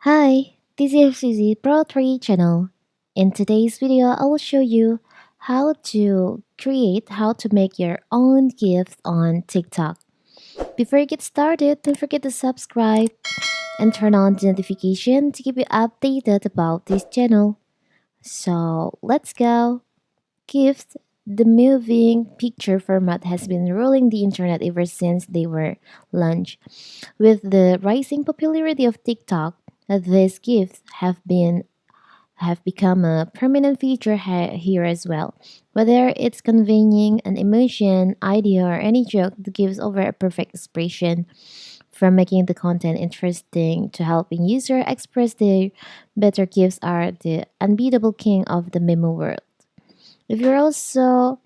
Hi, this is Suzy Pro 3 channel. In today's video, I will show you how to make your own GIFs on TikTok. Before you get started, don't forget to subscribe and turn on the notification to keep you updated about this channel. So let's go. GIFs, the moving picture format, has been ruling the internet ever since they were launched. With the rising popularity of TikTok, these GIFs have become a permanent feature here as well. Whether it's conveying an emotion, idea, or any joke, the GIFs offer a perfect expression. From making the content interesting to helping user express their better, GIFs are the unbeatable king of the memo world. If you're also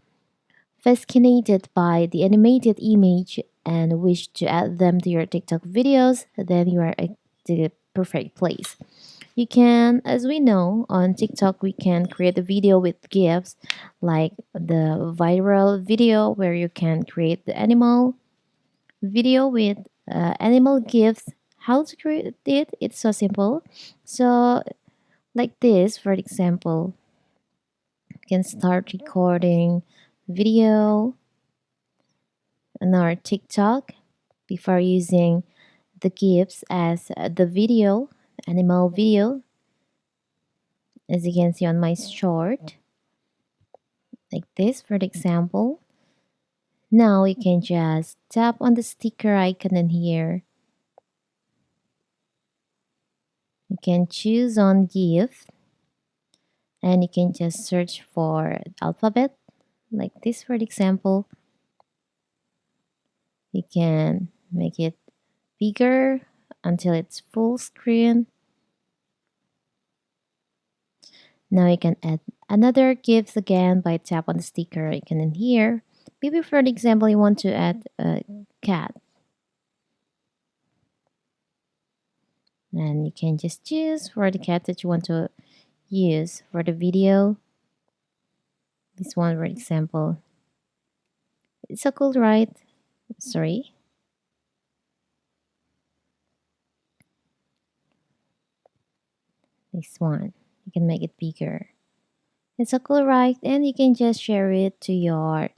fascinated by the animated image and wish to add them to your TikTok videos, then you are at the perfect place. You can, as we know, on TikTok, we can create a video with GIFs, like the viral video where you can create the animal video with animal GIFs. How to create it? It's so simple. So, like this, for example, you can start recording video on our TikTok before using the GIFs as the video, animal video, as you can see on my short, like this for the example. Now you can just tap on the sticker icon in here. You can choose on GIF and you can just search for alphabet like this for the example. You can make it bigger until it's full screen. Now you can add another GIFs again by tap on the sticker icon in here. Maybe for the example you want to add a cat. And you can just choose for the cat that you want to use for the video. This one for example. It's so cool, right? Sorry. This one. You can make it bigger. It's so cool, right? And you can just share it to your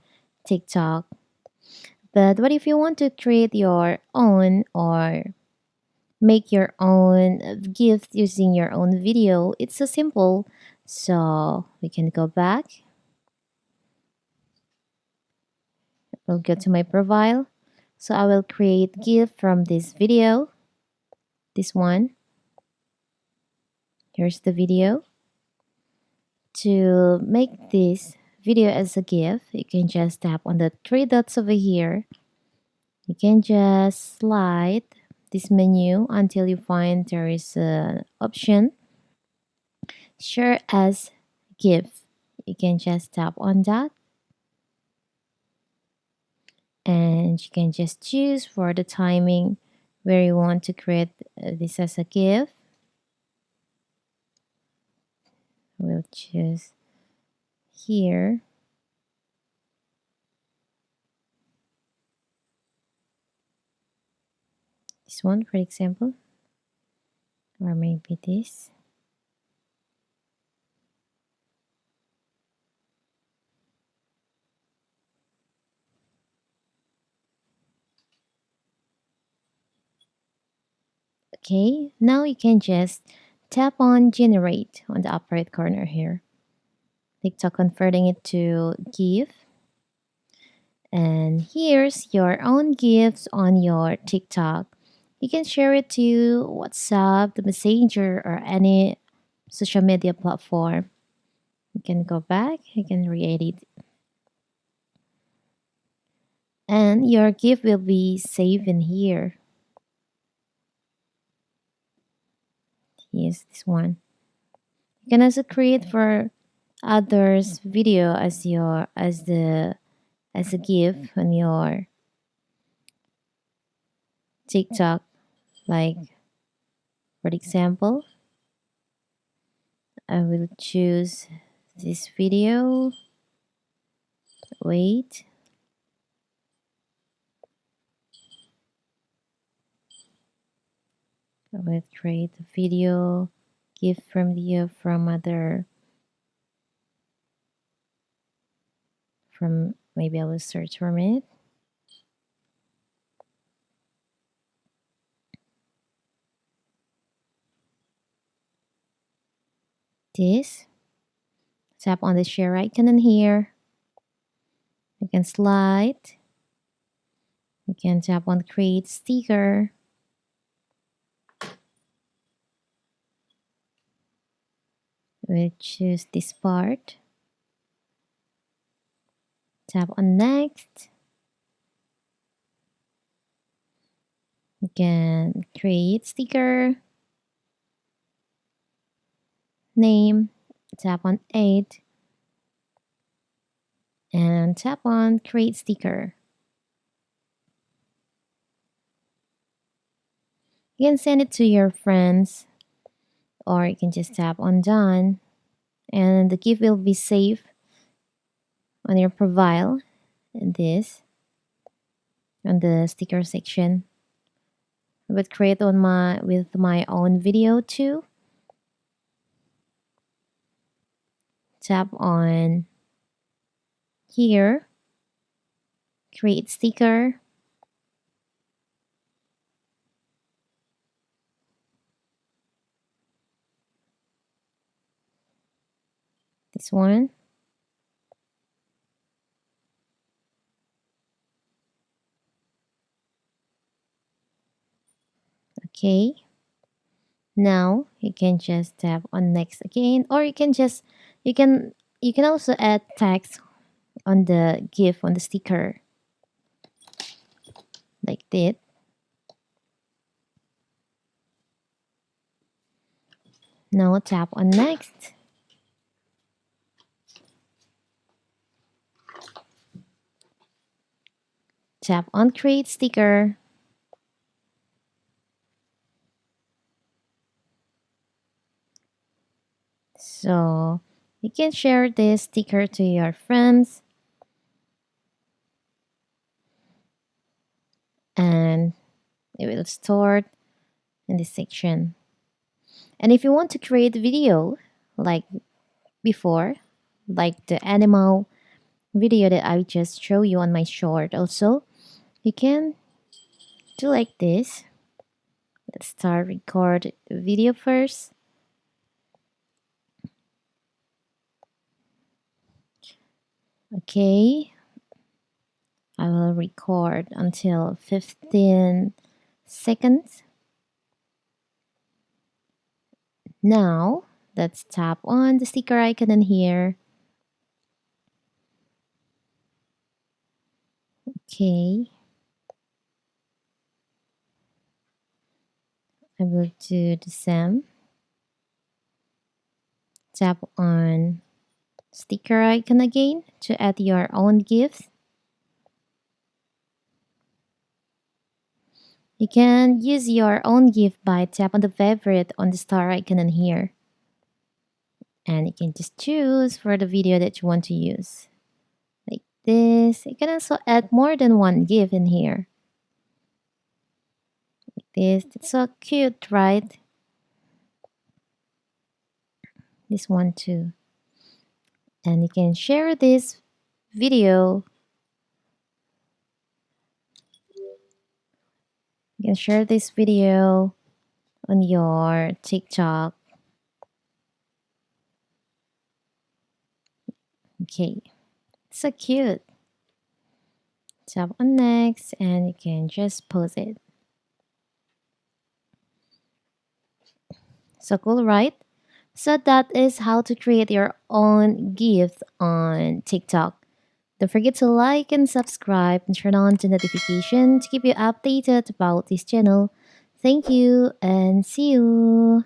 TikTok. But what if you want to create your own or make your own gift using your own video? It's so simple. So we can go back. I'll go to my profile. So I will create gift from this video. This one. Here's the video. To make this video as a GIF, you can just tap on the three dots over here. You can just slide this menu until you find there is an option share as GIF. You can just tap on that and you can just choose for the timing where you want to create this as a GIF. We'll choose here. This one, for example, or maybe this. Okay, now you can just tap on generate on the upper right corner here. TikTok converting it to GIF. And here's your own GIFs on your TikTok. You can share it to WhatsApp, the Messenger, or any social media platform. You can go back, you can re-edit, and your GIF will be saved in here. Yes, this one. You can also create for others video as your as a GIF on your TikTok. Like for example, I will choose this video. Wait. I will create a video, GIF from other, from maybe I will search for it. This. Tap on the share icon in here. You can slide. You can tap on create sticker. We'll choose this part. Tap on next. You can create sticker. Name. Tap on add. And tap on create sticker. You can send it to your friends, or you can just tap on done, and the GIF will be saved on your profile in this, on the sticker section. I would create on with my own video too. Tap on here, create sticker. This one. Okay. Now you can just tap on next again, or you can just you can also add text on the GIF on the sticker like this. Now tap on next. Tap on create sticker. So you can share this sticker to your friends, and it will store in this section. And if you want to create video like before, like the animal video that I just show you on my short also, you can do like this. Let's start record the video first. Okay, I will record until 15 seconds. Now let's tap on the sticker icon in here. Okay, I will do the same. Tap on sticker icon again to add your own GIFs. You can use your own GIF by tap on the favorite on the star icon in here. And you can just choose for the video that you want to use. Like this. You can also add more than one GIF in here. Like this. It's so cute, right? This one too. And you can share this video. You can share this video on your TikTok. Okay, so cute. Tap on next and you can just post it. So cool, right? So that is how to create your own GIF on TikTok. Don't forget to like and subscribe and turn on the notification to keep you updated about this channel. Thank you and see you.